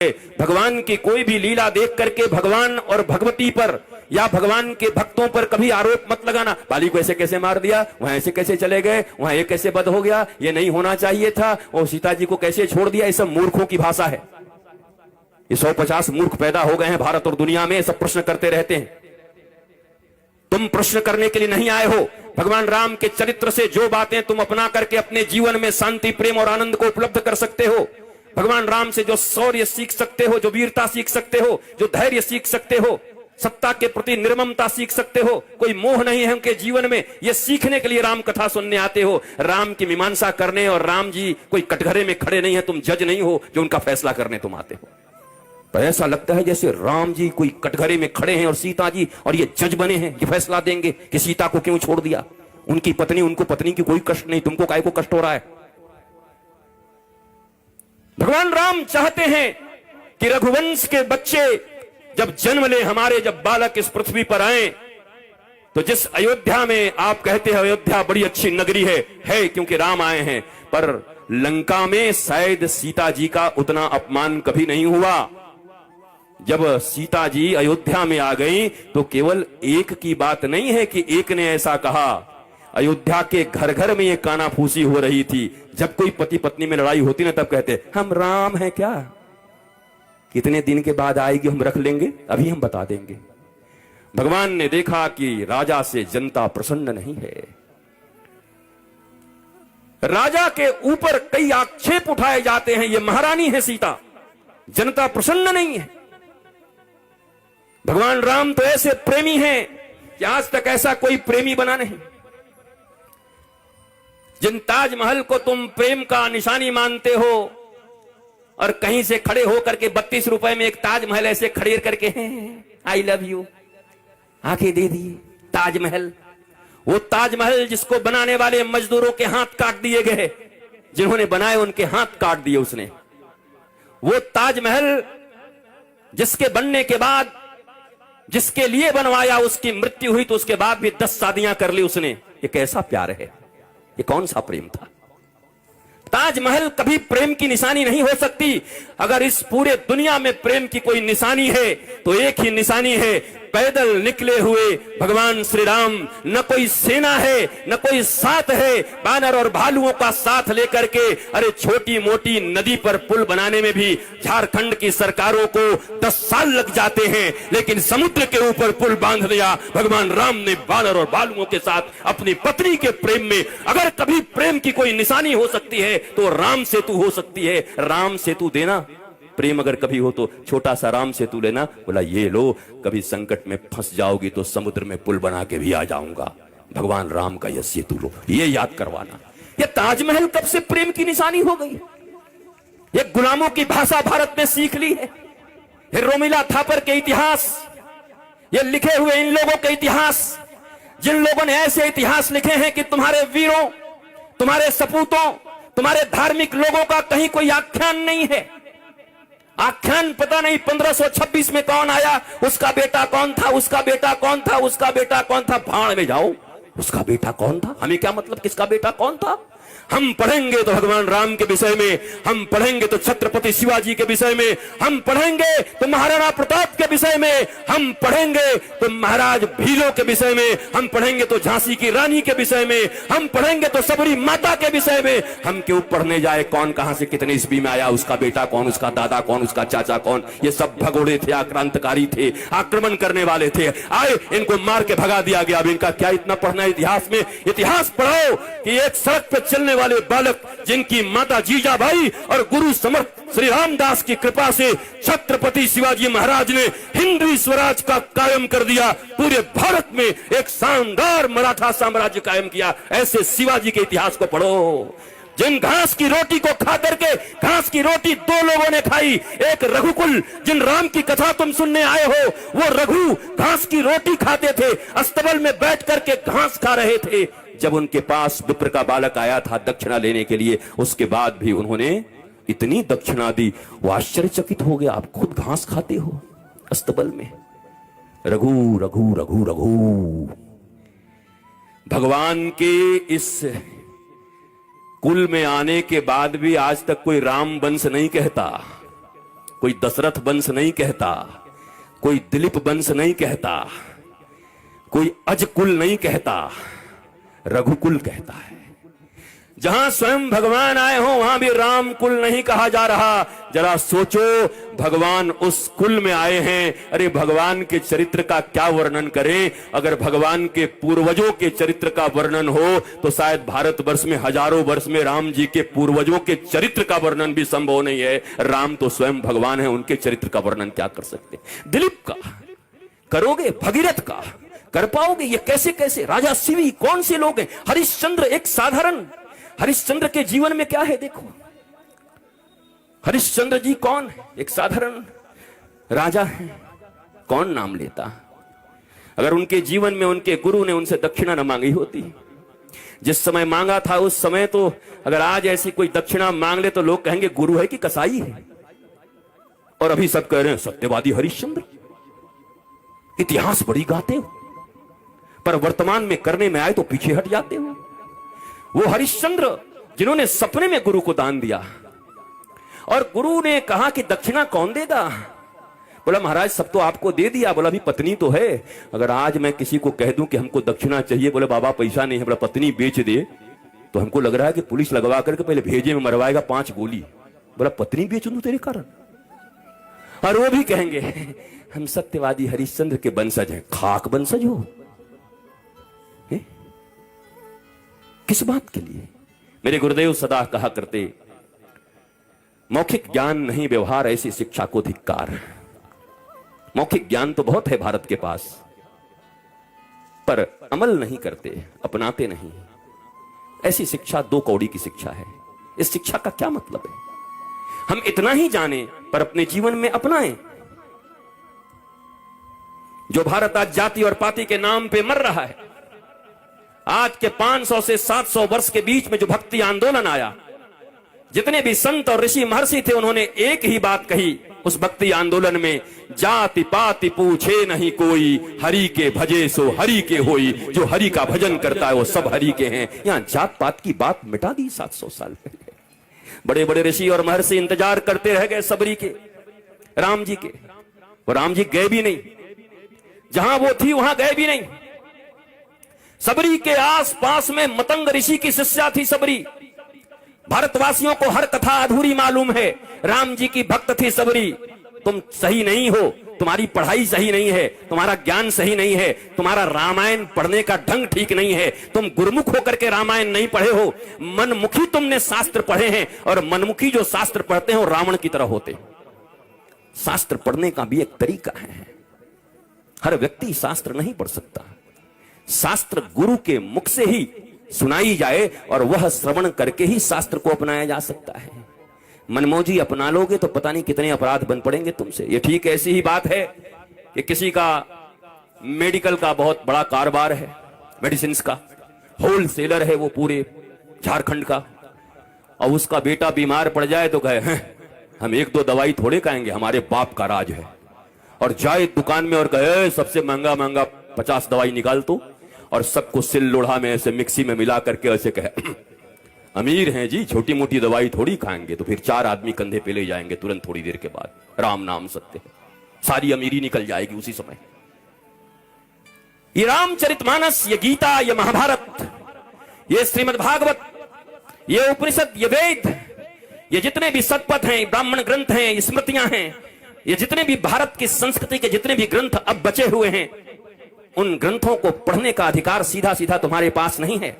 भगवान की कोई भी लीला देख करके भगवान और भगवती पर या भगवान के भक्तों पर कभी आरोप मत लगाना। बाली को ऐसे कैसे मार दिया, वहां ऐसे कैसे चले गए, वहां ये कैसे बद हो गया, ये नहीं होना चाहिए था, और सीता जी को कैसे छोड़ दिया। ये सब मूर्खों की भाषा है। ये 150 मूर्ख पैदा हो गए हैं भारत और दुनिया में, सब प्रश्न करते रहते हैं। तुम प्रश्न करने के लिए नहीं आए हो। भगवान राम के चरित्र से जो बातें तुम अपना करके अपने जीवन में शांति, प्रेम और आनंद को उपलब्ध कर सकते हो, भगवान राम से जो शौर्य सीख सकते हो, जो वीरता सीख सकते हो, जो धैर्य सीख सकते हो, सत्ता के प्रति निर्ममता सीख सकते हो, कोई मोह नहीं है उनके जीवन में, ये सीखने के लिए राम कथा सुनने आते हो। राम की मीमांसा करने, और राम जी कोई कटघरे में खड़े नहीं है, तुम जज नहीं हो जो उनका फैसला करने तुम आते हो। पर ऐसा लगता है जैसे राम जी कोई कटघरे में खड़े हैं और सीता जी और ये जज बने हैं, ये फैसला देंगे कि सीता को क्यों छोड़ दिया। उनकी पत्नी, उनको पत्नी की कोई कष्ट नहीं, तुमको काय को कष्ट हो रहा है। भगवान राम चाहते हैं कि रघुवंश के बच्चे जब जन्म ले, हमारे जब बालक इस पृथ्वी पर आए, तो जिस अयोध्या में आप कहते हैं अयोध्या बड़ी अच्छी नगरी है क्योंकि राम आए हैं, पर लंका में शायद सीता जी का उतना अपमान कभी नहीं हुआ। जब सीता जी अयोध्या में आ गई तो केवल एक की बात नहीं है कि एक ने ऐसा कहा। अयोध्या के घर घर में ये कानाफूसी हो रही थी। जब कोई पति पत्नी में लड़ाई होती ना, तब कहते हम राम हैं क्या, कितने दिन के बाद आएगी, हम रख लेंगे, अभी हम बता देंगे। भगवान ने देखा कि राजा से जनता प्रसन्न नहीं है। राजा के ऊपर कई आक्षेप उठाए जाते हैं, ये महारानी है सीता, जनता प्रसन्न नहीं है। भगवान राम तो ऐसे प्रेमी हैं कि आज तक ऐसा कोई प्रेमी बना नहीं। जिन ताजमहल को तुम प्रेम का निशानी मानते हो, और कहीं से खड़े होकर के 32 रुपए में एक ताजमहल ऐसे खड़ेर करके आई लव यू आंखें दे दी, ताजमहल, वो ताजमहल जिसको बनाने वाले मजदूरों के हाथ काट दिए गए, जिन्होंने बनाए उनके हाथ काट दिए उसने। वो ताजमहल जिसके बनने के बाद, जिसके लिए बनवाया, उसकी मृत्यु हुई तो उसके बाद भी 10 शादियां कर ली उसने। ये कैसा प्यार है, ये कौन सा प्रेम था। ताजमहल कभी प्रेम की निशानी नहीं हो सकती। अगर इस पूरे दुनिया में प्रेम की कोई निशानी है तो एक ही निशानी है, पैदल निकले हुए भगवान श्री राम। न कोई सेना है, न कोई साथ है, बानर और भालुओं का साथ लेकर के। अरे छोटी मोटी नदी पर पुल बनाने में भी झारखंड की सरकारों को 10 साल लग जाते हैं, लेकिन समुद्र के ऊपर पुल बांध दिया भगवान राम ने बानर और भालुओं के साथ अपनी पत्नी के प्रेम में। अगर कभी प्रेम की कोई निशानी हो सकती है तो राम सेतु हो सकती है। राम सेतु देना प्रेम अगर कभी हो तो छोटा सा राम सेतु लेना, बोला ये लो, कभी संकट में फंस जाओगी तो समुद्र में पुल बना के भी आ जाऊंगा। भगवान राम का यह सेतु लो, ये याद करवाना। ये ताजमहल कब से प्रेम की निशानी हो गई। ये गुलामों की भाषा भारत ने सीख ली है। ये रोमिला थापर के इतिहास, ये लिखे हुए इन लोगों के इतिहास, जिन लोगों ने ऐसे इतिहास लिखे हैं कि तुम्हारे वीरों, तुम्हारे सपूतों, तुम्हारे धार्मिक लोगों का कहीं कोई आख्यान नहीं है। आख्यान पता नहीं 1526 में कौन आया, उसका बेटा कौन था, उसका बेटा कौन था, उसका बेटा कौन था। भाड़ में जाओ, उसका बेटा कौन था, हमें क्या मतलब किसका बेटा कौन था। हम पढ़ेंगे तो भगवान राम के विषय में, हम पढ़ेंगे तो छत्रपति शिवाजी के विषय में, हम पढ़ेंगे तो महाराणा प्रताप के विषय में, हम पढ़ेंगे तो महाराज भीलों के विषय में, हम पढ़ेंगे तो झांसी की रानी के विषय में, हम पढ़ेंगे तो सबरी माता के विषय में। हम क्यों पढ़ने जाए कौन कहां से कितने ईस्वी में आया, उसका बेटा कौन, उसका दादा कौन, उसका चाचा कौन। ये सब भगोड़े थे, आक्रांतकारी थे, आक्रमण करने वाले थे। आए इनको मार के भगा दिया गया। अब इनका क्या इतना पढ़ना है इतिहास में। इतिहास पढ़ाओ कि एक सड़क पर चलने वाले बालक, जिनकी माता जीजाबाई और गुरु समर्थ श्री रामदास की कृपा से छत्रपति शिवाजी महाराज ने हिंदवी स्वराज का कायम कर दिया, पूरे भारत में एक शानदार मराठा साम्राज्य कायम किया। ऐसे शिवाजी के इतिहास को पढ़ो। जिन घास की रोटी को खा करके, घास की रोटी 2 लोगों ने खाई, एक रघुकुल, जिन राम की कथा तुम सुनने आए हो, वो रघु घास की रोटी खाते थे, अस्तबल में बैठ करके घास खा रहे थे। जब उनके पास विप्र का बालक आया था दक्षिणा लेने के लिए, उसके बाद भी उन्होंने इतनी दक्षिणा दी, वो आश्चर्यचकित हो गया। आप खुद घास खाते हो अस्तबल में। रघु रघु रघु रघु। भगवान के इस कुल में आने के बाद भी आज तक कोई राम वंश नहीं कहता। कोई दशरथ वंश नहीं कहता, कोई दिलीप वंश नहीं कहता, कोई अजकुल नहीं कहता, रघुकुल कहता है। जहां स्वयं भगवान आए हो वहां भी राम कुल नहीं कहा जा रहा। जरा सोचो, भगवान उस कुल में आए हैं। अरे भगवान के चरित्र का क्या वर्णन करें? अगर भगवान के पूर्वजों के चरित्र का वर्णन हो तो शायद भारतवर्ष में हजारों वर्ष में राम जी के पूर्वजों के चरित्र का वर्णन भी संभव नहीं है। राम तो स्वयं भगवान है, उनके चरित्र का वर्णन क्या कर सकते? दिलीप का करोगे? भगीरथ का कर पाओगे? ये कैसे कैसे? राजा शिवी कौन से लोग हैं? हरिश्चंद्र एक साधारण, हरिश्चंद्र के जीवन में क्या है देखो। हरिश्चंद्र जी कौन है? एक साधारण राजा है, कौन नाम लेता? अगर उनके जीवन में उनके गुरु ने उनसे दक्षिणा न मांगी होती, जिस समय मांगा था उस समय, तो अगर आज ऐसी कोई दक्षिणा मांग ले तो लोग कहेंगे गुरु है कि कसाई है। और अभी सब कह रहे हैं सत्यवादी हरिश्चंद्र, इतिहास बड़ी गाते हो, पर वर्तमान में करने में आए तो पीछे हट जाते हो। वो हरिश्चंद्र जिन्होंने सपने में गुरु को दान दिया और गुरु ने कहा कि दक्षिणा कौन देगा? बोला महाराज सब तो आपको दे दिया। बोला अभी पत्नी तो है, अगर आज मैं किसी को कह दूं कि हमको दक्षिणा चाहिए, बोले बाबा पैसा नहीं है, बोला पत्नी बेच दे, तो हमको लग रहा है कि पुलिस लगवा करके पहले भेजे में मरवाएगा 5 गोली। बोला पत्नी बेच दूं तेरे कारण? और वो भी कहेंगे हम सत्यवादी हरिश्चंद्र के वंशज हैं। खाक वंशज हो? किस बात के लिए? मेरे गुरुदेव सदा कहा करते, मौखिक ज्ञान नहीं व्यवहार, ऐसी शिक्षा को धिक्कार। मौखिक ज्ञान तो बहुत है भारत के पास, पर अमल नहीं करते, अपनाते नहीं। ऐसी शिक्षा 2 कौड़ी की शिक्षा है। इस शिक्षा का क्या मतलब है? हम इतना ही जाने पर अपने जीवन में अपनाएं। जो भारत आज जाति और पाति के नाम पे मर रहा है, आज के 500 से 700 वर्ष के बीच में जो भक्ति आंदोलन आया, जितने भी संत और ऋषि महर्षि थे उन्होंने एक ही बात कही उस भक्ति आंदोलन में, जाति पाति पूछे नहीं कोई, हरि के भजे सो हरि के होई। जो हरि का भजन करता है वो सब हरि के हैं। यहां जात पात की बात मिटा दी 700 साल पहले। बड़े बड़े ऋषि और महर्षि इंतजार करते रह गए सबरी के, राम जी के, और राम जी गए भी नहीं। जहां वो थी वहां गए भी नहीं। सबरी के आस पास में मतंग ऋषि की शिष्या थी सबरी। भारतवासियों को हर कथा अधूरी मालूम है। राम जी की भक्त थी सबरी। तुम सही नहीं हो, तुम्हारी पढ़ाई सही नहीं है, तुम्हारा ज्ञान सही नहीं है, तुम्हारा रामायण पढ़ने का ढंग ठीक नहीं है, तुम गुरुमुख होकर के रामायण नहीं पढ़े हो, मनमुखी तुमने शास्त्र पढ़े हैं, और मनमुखी जो शास्त्र पढ़ते हैं वो रावण की तरह होते। शास्त्र पढ़ने का भी एक तरीका है। हर व्यक्ति शास्त्र नहीं पढ़ सकता। शास्त्र गुरु के मुख से ही सुनाई जाए और वह श्रवण करके ही शास्त्र को अपनाया जा सकता है। मनमौजी अपना लोगे तो पता नहीं कितने अपराध बन पड़ेंगे तुमसे। ये ठीक ऐसी ही बात है कि किसी का मेडिकल का बहुत बड़ा कारोबार है, मेडिसिन का होलसेलर है वो पूरे झारखंड का, और उसका बेटा बीमार पड़ जाए तो कहे हम 1-2 दवाई थोड़े खाएंगे, हमारे बाप का राज है, और जाए दुकान में और कहे सबसे महंगा महंगा 50 दवाई निकाल तो, और सबको सिल लोढ़ा में ऐसे मिक्सी में मिला करके ऐसे कहे अमीर हैं जी, छोटी मोटी दवाई थोड़ी खाएंगे। तो फिर 4 आदमी कंधे पे ले जाएंगे तुरंत थोड़ी देर के बाद, राम नाम सत्य है, सारी अमीरी निकल जाएगी उसी समय। ये रामचरितमानस, ये गीता, ये महाभारत, ये श्रीमद् भागवत, ये उपनिषद, ये वेद, ये जितने भी सतपथ हैं, ब्राह्मण ग्रंथ हैं, ये स्मृतियां हैं, ये जितने भी भारत की संस्कृति के जितने भी ग्रंथ अब बचे हुए हैं, उन ग्रंथों को पढ़ने का अधिकार सीधा सीधा तुम्हारे पास नहीं है।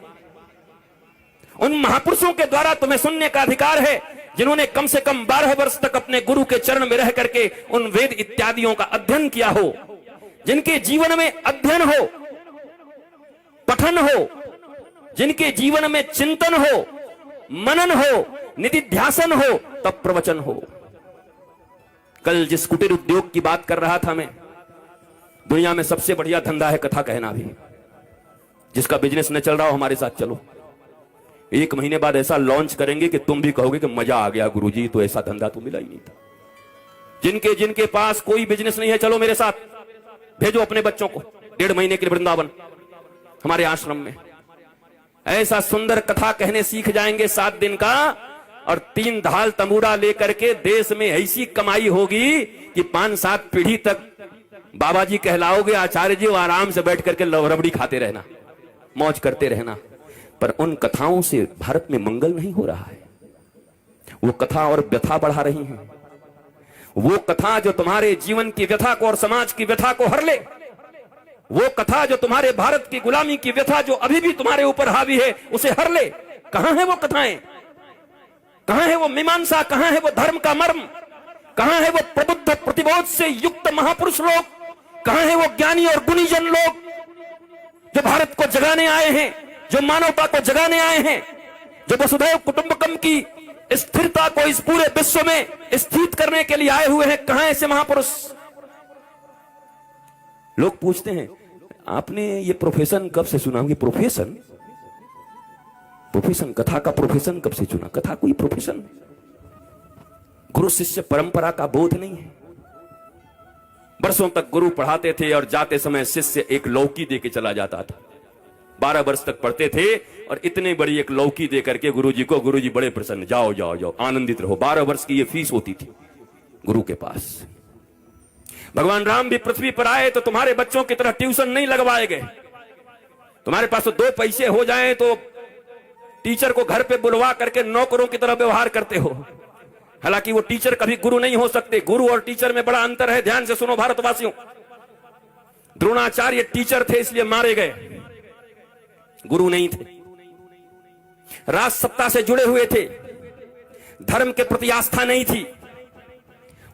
उन महापुरुषों के द्वारा तुम्हें सुनने का अधिकार है जिन्होंने कम से कम 12 वर्ष तक अपने गुरु के चरण में रह करके उन वेद इत्यादियों का अध्ययन किया हो, जिनके जीवन में अध्ययन हो, पठन हो, जिनके जीवन में चिंतन हो, मनन हो, निधिध्यासन हो, तब प्रवचन हो। कल जिस कुटीर उद्योग की बात कर रहा था मैं, दुनिया में सबसे बढ़िया धंधा है कथा कहना भी। जिसका बिजनेस न चल रहा हो हमारे साथ चलो, 1 महीने बाद ऐसा लॉन्च करेंगे कि तुम भी कहोगे कि मजा आ गया गुरुजी, तो ऐसा धंधा तो मिला ही नहीं था। जिनके जिनके पास कोई बिजनेस नहीं है, चलो मेरे साथ, भेजो अपने बच्चों को 1.5 महीने के लिए वृंदावन हमारे आश्रम में। ऐसा सुंदर कथा कहने सीख जाएंगे 7 दिन का, और 3 ढाल तंबूरा लेकर के देश में ऐसी कमाई होगी कि 5-7 पीढ़ी तक बाबा जी कहलाओगे, आचार्य जी, आराम से बैठ करके रबड़ी खाते रहना, मौज करते रहना। पर उन कथाओं से भारत में मंगल नहीं हो रहा है। वो कथा और व्यथा बढ़ा रही है। वो कथा जो तुम्हारे जीवन की व्यथा को और समाज की व्यथा को हर ले, वो कथा जो तुम्हारे भारत की गुलामी की व्यथा जो अभी भी तुम्हारे ऊपर हावी है उसे हर ले। कहां है वो कथाएं? कहां है वो मीमांसा? कहां है वो धर्म का मर्म? कहां है वो प्रबुद्ध प्रतिबोध से युक्त महापुरुष लोग? कहां है वो ज्ञानी और गुणीजन लोग जो भारत को जगाने आए हैं, जो मानवता को जगाने आए हैं, जो वसुधैव कुटुंबकम की स्थिरता को इस पूरे विश्व में स्थित करने के लिए आए हुए हैं? कहां ऐसे महापुरुष? लोग पूछते हैं आपने ये प्रोफेशन कब से सुना? ये प्रोफेशन कथा का प्रोफेशन कब से चुना? कथा कोई प्रोफेशन, गुरु शिष्य परंपरा का बोध नहीं है। वर्षों तक गुरु पढ़ाते थे और जाते समय शिष्य एक लौकी दे के चला जाता था। 12 वर्ष तक पढ़ते थे और इतने बड़ी एक लौकी दे करके गुरुजी को, गुरुजी बड़े प्रसन्न, जाओ जाओ जाओ आनंदित रहो। 12 वर्ष की ये फीस होती थी गुरु के पास। भगवान राम भी पृथ्वी पर आए तो तुम्हारे बच्चों की तरह ट्यूशन नहीं लगवाए गए। तुम्हारे पास तो 2 पैसे हो जाएं तो टीचर को घर पे बुलवा करके नौकरों की तरह व्यवहार करते हो। हालांकि वो टीचर कभी गुरु नहीं हो सकते। गुरु और टीचर में बड़ा अंतर है। ध्यान से सुनो भारतवासियों। द्रोणाचार्य टीचर थे इसलिए मारे गए, गुरु नहीं थे। राज सत्ता से जुड़े हुए थे, धर्म के प्रति आस्था नहीं थी।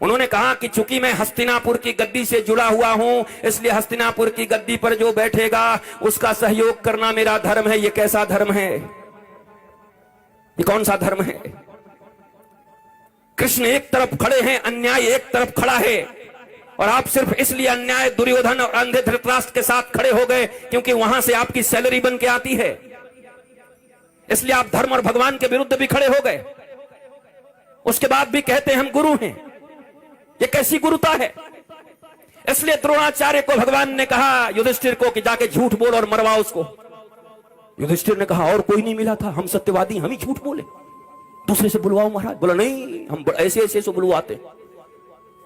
उन्होंने कहा कि चूंकि मैं हस्तिनापुर की गद्दी से जुड़ा हुआ हूं, इसलिए हस्तिनापुर की गद्दी पर जो बैठेगा उसका सहयोग करना मेरा धर्म है। ये कैसा धर्म है? ये कौन सा धर्म है? कृष्ण एक तरफ खड़े हैं, अन्याय एक तरफ खड़ा है, और आप सिर्फ इसलिए अन्याय दुर्योधन और अंधे धृतराष्ट्र के साथ खड़े हो गए क्योंकि वहां से आपकी सैलरी बन के आती है, इसलिए आप धर्म और भगवान के विरुद्ध भी खड़े हो गए। उसके बाद भी कहते हैं हम गुरु हैं। ये कैसी गुरुता है? इसलिए द्रोणाचार्य को भगवान ने कहा युधिष्ठिर को कि जाके झूठ बोल और मरवाओ उसको। युधिष्ठिर ने कहा और कोई नहीं मिला था, हम सत्यवादी, हम ही झूठ बोले, दूसरे से बुलवाओ महाराज। बोला नहीं, हम ऐसे ऐसे से बुलवाते।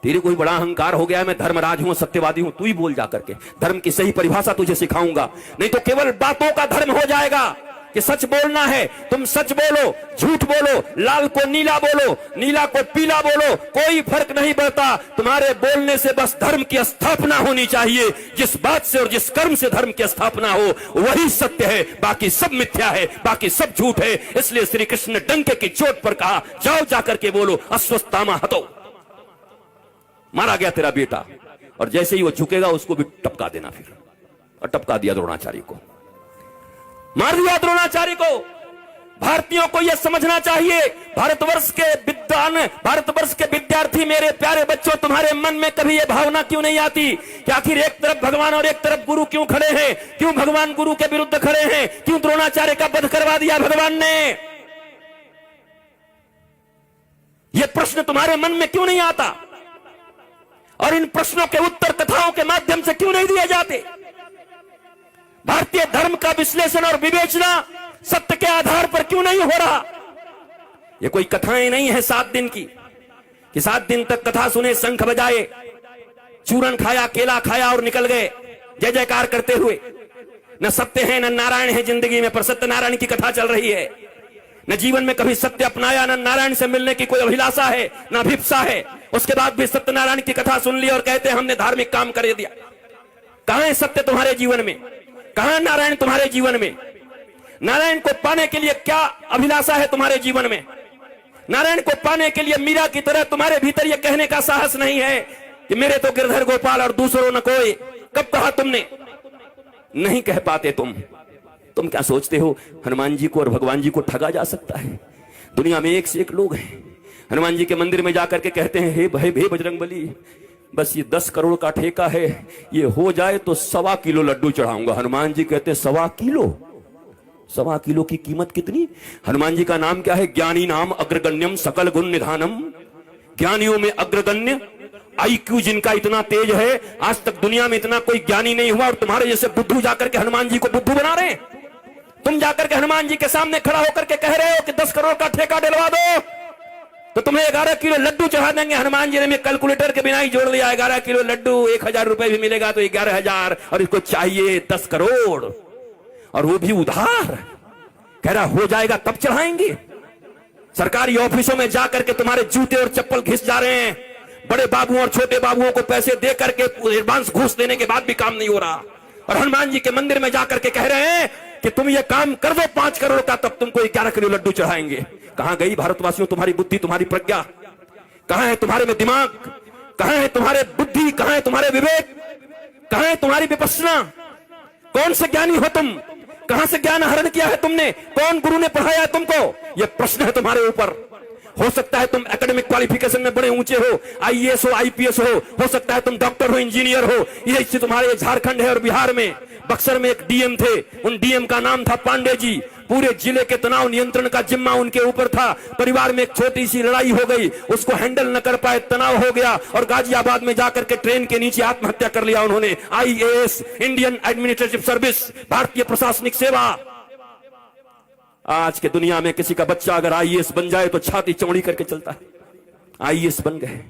तेरे कोई बड़ा अहंकार हो गया, मैं धर्मराज हूं, सत्यवादी हूं, तू ही बोल जाकर के। धर्म की सही परिभाषा तुझे सिखाऊंगा, नहीं तो केवल बातों का धर्म हो जाएगा कि सच बोलना है। तुम सच बोलो, झूठ बोलो, लाल को नीला बोलो, नीला को पीला बोलो, कोई फर्क नहीं पड़ता। तुम्हारे बोलने से बस धर्म की स्थापना होनी चाहिए। जिस बात से और जिस कर्म से धर्म की स्थापना हो वही सत्य है, बाकी सब मिथ्या है, बाकी सब झूठ है। इसलिए श्री कृष्ण ने डंके की चोट पर कहा जाओ जाकर के बोलो अश्वत्थामा हतो। मारा गया तेरा बेटा, और जैसे ही वो झुकेगा उसको भी टपका देना फिर। और टपका दिया द्रोणाचार्य को, मार दिया द्रोणाचार्य को। भारतीयों को यह समझना चाहिए, भारतवर्ष के विद्वान, भारतवर्ष के विद्यार्थी, मेरे प्यारे बच्चों, तुम्हारे मन में कभी यह भावना क्यों नहीं आती कि आखिर एक तरफ भगवान और एक तरफ गुरु क्यों खड़े हैं? क्यों भगवान गुरु के विरुद्ध खड़े हैं? क्यों द्रोणाचार्य का वध करवा दिया भगवान ने? यह प्रश्न तुम्हारे मन में क्यों नहीं आता? और इन प्रश्नों के उत्तर कथाओं के माध्यम से क्यों नहीं दिए जाते? भारतीय धर्म का विश्लेषण और विवेचना सत्य के आधार पर क्यों नहीं हो रहा? ये कोई कथाएं नहीं है 7 दिन की कि 7 दिन तक कथा सुने, शंख बजाए, चूरन खाया, केला खाया और निकल गए जय जयकार करते हुए। न सत्य है न नारायण है जिंदगी में, पर सत्यनारायण की कथा चल रही है। न जीवन में कभी सत्य अपनाया, न नारायण से मिलने की कोई अभिलाषा है, न अभिप्सा है। उसके बाद भी सत्यनारायण की कथा सुन ली और कहते हैं हमने धार्मिक काम कर दिया। कहां है सत्य तुम्हारे जीवन में? कहां नारायण तुम्हारे जीवन में? नारायण को पाने के लिए क्या अभिलाषा है तुम्हारे जीवन में? नारायण को पाने के लिए मीरा की तरह तुम्हारे भीतर यह कहने का साहस नहीं है कि मेरे तो गिरधर गोपाल और दूसरों न कोई। कब कहा तुमने? नहीं कह पाते तुम क्या सोचते हो हनुमान जी को और भगवान जी को ठगा जा सकता है? दुनिया में एक से एक लोग हैं। हनुमान जी के मंदिर में जाकर के कहते हैं हे बजरंगबली, बस ये 10 करोड़ का ठेका है, ये हो जाए तो 1.25 किलो लड्डू चढ़ाऊंगा। हनुमान जी कहते हैं 1.25 किलो? 1.25 किलो की कीमत कितनी? हनुमान जी का नाम क्या है? ज्ञानी नाम अग्रगण्यम सकल गुण निधानम। ज्ञानियों में अग्रगण्य, IQ जिनका इतना तेज है, आज तक दुनिया में इतना कोई ज्ञानी नहीं हुआ। और तुम्हारे जैसे बुद्धू जाकर के हनुमान जी को बुद्धू बना रहे हैं। तुम जाकर के हनुमान जी के सामने खड़ा होकर के कह रहे हो कि 10 करोड़ का ठेका दिलवा दो। तो तुम्हें 11 किलो लड्डू चढ़ा देंगे। हनुमान जी ने कैलकुलेटर के बिना ही जोड़ लिया, 11 किलो लड्डू 1000 रुपए भी मिलेगा तो 11,000, और इसको चाहिए 10 करोड़, और वो भी उधार। कह रहा हो जाएगा तब चढ़ाएंगे। सरकारी ऑफिसों में जाकर के तुम्हारे जूते और चप्पल घिस जा रहे हैं। बड़े बाबुओं और छोटे बाबुओं को पैसे दे करके एडवांस घूस देने के बाद भी काम नहीं हो रहा, और हनुमान जी के मंदिर में जाकर के कह रहे हैं कि तुम ये काम कर दो 5 करोड़ का, तब तुमको 11 किलो लड्डू चढ़ाएंगे। कहां गई भारतवासियों तुम्हारी बुद्धि, तुम्हारी प्रज्ञा? कहां है तुम्हारे में दिमाग? कहां है तुम्हारे बुद्धि? कहां है तुम्हारे विवेक? कहां है तुम्हारी विपश्यना? कौन से ज्ञानी हो तुम? कहां से ज्ञान हरण किया है तुमने? कौन गुरु ने पढ़ाया है तुमको? यह प्रश्न है तुम्हारे ऊपर। हो सकता है तुम एकेडमिक क्वालिफिकेशन में बड़े ऊंचे हो, आईएएस हो, आईपीएस हो सकता है तुम डॉक्टर हो, इंजीनियर हो। यही से तुम्हारे झारखंड है और बिहार में बक्सर में एक डीएम थे, उन डीएम का नाम था पांडे जी। पूरे जिले के तनाव नियंत्रण का जिम्मा उनके ऊपर था। परिवार में एक छोटी सी लड़ाई हो गई, उसको हैंडल न कर पाए, तनाव हो गया और गाजियाबाद में जाकर के ट्रेन के नीचे आत्महत्या कर लिया उन्होंने। आईएएस, इंडियन एडमिनिस्ट्रेटिव सर्विस, भारतीय प्रशासनिक सेवा। आज के दुनिया में किसी का बच्चा अगर आईएएस बन जाए तो छाती चौड़ी करके चलता है। आईएएस बन गए,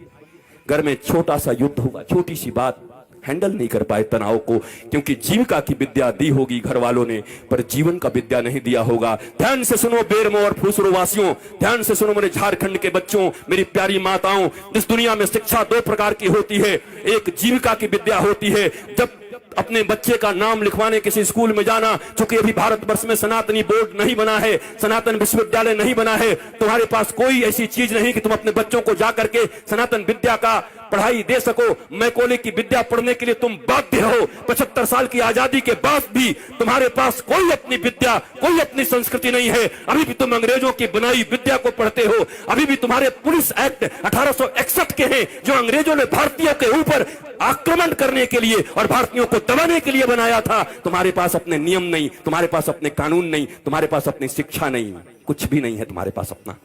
घर में छोटा सा युद्ध हुआ, छोटी सी बात, हैंडल नहीं कर पाए तनाव को, क्योंकि जीविका की विद्या दी होगी घर वालों ने, पर जीवन का विद्या नहीं दिया होगा। ध्यान से सुनो बेरमो और फूसरो वासियों, ध्यान से सुनो मेरे झारखंड के बच्चों, मेरी प्यारी माताओं। इस दुनिया में शिक्षा 2 प्रकार की होती है। एक जीविका की विद्या होती है, जब अपने बच्चे का नाम लिखवाने किसी स्कूल में जाना, चूंकि अभी भारतवर्ष में सनातनी बोर्ड नहीं बना है, सनातन विश्वविद्यालय नहीं बना है, तुम्हारे पास कोई ऐसी चीज नहीं कि तुम अपने बच्चों को जाकर के सनातन विद्या का पढ़ाई दे सको। मैकोले की विद्या पढ़ने के लिए तुम बाध्य हो। 75 साल की आजादी के बाद भी तुम्हारे पास कोई अपनी विद्या, कोई अपनी संस्कृति नहीं है। अभी भी तुम अंग्रेजों की बनाई विद्या को पढ़ते हो। अभी भी तुम्हारे पुलिस एक्ट 1861 के हैं, जो अंग्रेजों ने भारतीयों के ऊपर आक्रमण करने के लिए और भारतीयों को दबाने के लिए बनाया था। तुम्हारे पास अपने नियम नहीं, तुम्हारे पास अपने कानून नहीं, तुम्हारे पास अपनी शिक्षा नहीं, कुछ भी नहीं है तुम्हारे पास अपना।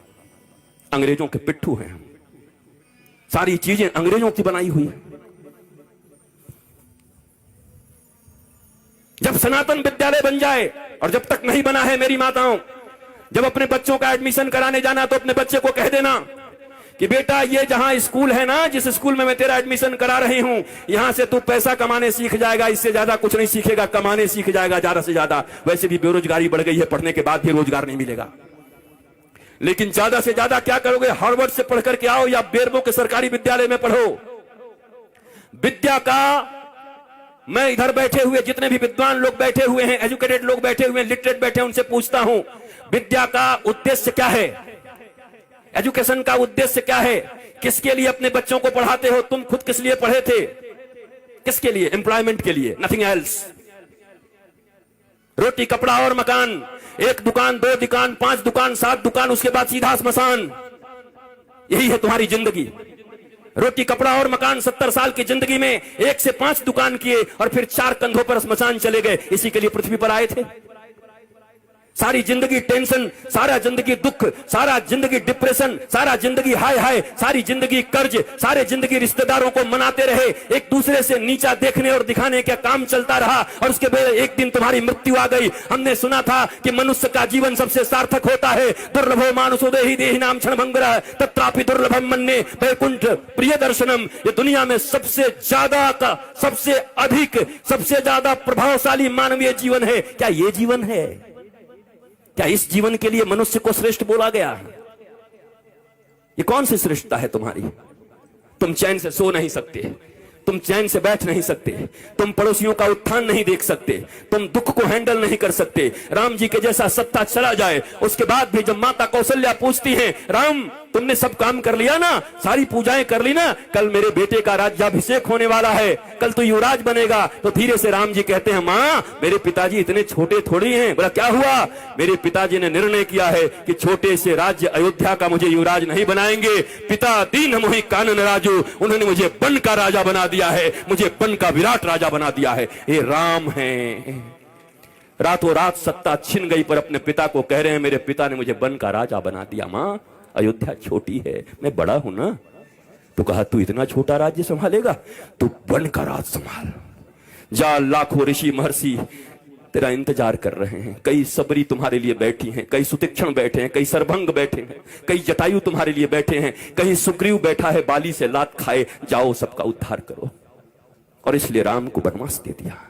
अंग्रेजों के पिट्ठू हैं, सारी चीजें अंग्रेजों की बनाई हुई है। जब सनातन विद्यालय बन जाए, और जब तक नहीं बना है मेरी माताओं, जब अपने बच्चों का एडमिशन कराने जाना तो अपने बच्चे को कह देना कि बेटा ये जहां स्कूल है ना, जिस स्कूल में मैं तेरा एडमिशन करा रही हूं, यहां से तू पैसा कमाने सीख जाएगा, इससे ज्यादा कुछ नहीं सीखेगा, कमाने सीख जाएगा ज्यादा से ज्यादा। वैसे भी बेरोजगारी बढ़ गई है, पढ़ने के बाद भी रोजगार नहीं मिलेगा। लेकिन ज्यादा से ज्यादा क्या करोगे? हार्वर्ड से पढ़ करके आओ या बेरमो के सरकारी विद्यालय में पढ़ो। विद्या का, मैं इधर बैठे हुए जितने भी विद्वान लोग बैठे हुए हैं, एजुकेटेड लोग बैठे हुए हैं, लिटरेट बैठे हैं, उनसे पूछता हूं विद्या का उद्देश्य क्या है? एजुकेशन का उद्देश्य क्या है? किसके लिए अपने बच्चों को पढ़ाते हो? तुम खुद किस लिए पढ़े थे? किसके लिए? एम्प्लॉयमेंट के लिए, नथिंग एल्स। रोटी कपड़ा और मकान, 1 दुकान 2 दुकान 5 दुकान 7 दुकान, उसके बाद सीधा स्मशान। यही है तुम्हारी जिंदगी। रोटी कपड़ा और मकान, 70 साल की जिंदगी में 1 से 5 दुकान किए और फिर 4 कंधों पर स्मशान चले गए। इसी के लिए पृथ्वी पर आए थे। सारी जिंदगी टेंशन, सारा जिंदगी दुख, सारा जिंदगी डिप्रेशन, सारा जिंदगी हाय हाय, सारी जिंदगी कर्ज, सारे जिंदगी रिश्तेदारों को मनाते रहे, एक दूसरे से नीचा देखने और दिखाने का काम चलता रहा, और उसके बाद एक दिन तुम्हारी मृत्यु आ गई। हमने सुना था कि मनुष्य का जीवन सबसे सार्थक होता है। दुर्लभो मानुषो देहि देहिनाम क्षणभंगुरः तत्रापि दुर्लभम मन्ये वैकुंठ प्रिय दर्शनम। ये दुनिया में सबसे ज्यादा का, सबसे अधिक, सबसे ज्यादा प्रभावशाली मानवीय जीवन है। क्या ये जीवन है? क्या इस जीवन के लिए मनुष्य को श्रेष्ठ बोला गया? ये कौन सी श्रेष्ठता है तुम्हारी? तुम चैन से सो नहीं सकते, तुम चैन से बैठ नहीं सकते, तुम पड़ोसियों का उत्थान नहीं देख सकते, तुम दुख को हैंडल नहीं कर सकते। राम जी के जैसा सत्ता चला जाए, उसके बाद भी जब माता कौशल्या पूछती हैं, राम तुमने सब काम कर लिया ना, सारी पूजाएं कर ली ना, कल मेरे बेटे का राज्याभिषेक होने वाला है, कल तो युवराज बनेगा। तो धीरे से राम जी कहते हैं, माँ मेरे पिताजी इतने छोटे थोड़ी हैं। बोला क्या हुआ? मेरे पिताजी ने निर्णय किया है कि छोटे से राज्य अयोध्या का मुझे युवराज नहीं बनाएंगे। पिता दीन मोहि कानन राजू, उन्होंने मुझे बन का राजा बना दिया है, मुझे बन का विराट राजा बना दिया है। ये राम है। रातों रात सत्ता छिन गई, पर अपने पिता को कह रहे हैं, मेरे पिता ने मुझे बन का राजा बना दिया। माँ अयोध्या छोटी है, मैं बड़ा हूं ना। तो कहा तू इतना छोटा राज्य संभालेगा? तू वन का राज संभाल। जा लाखों ऋषि महर्षि तेरा इंतजार कर रहे हैं। कई सबरी तुम्हारे लिए बैठी हैं, कई सुतीक्षण बैठे हैं, कई सरभंग बैठे हैं, कई जटायु तुम्हारे लिए बैठे हैं, कहीं सुग्रीव बैठा है बाली से लात खाए। जाओ सबका उद्धार करो। और इसलिए राम को वनवास दे दिया।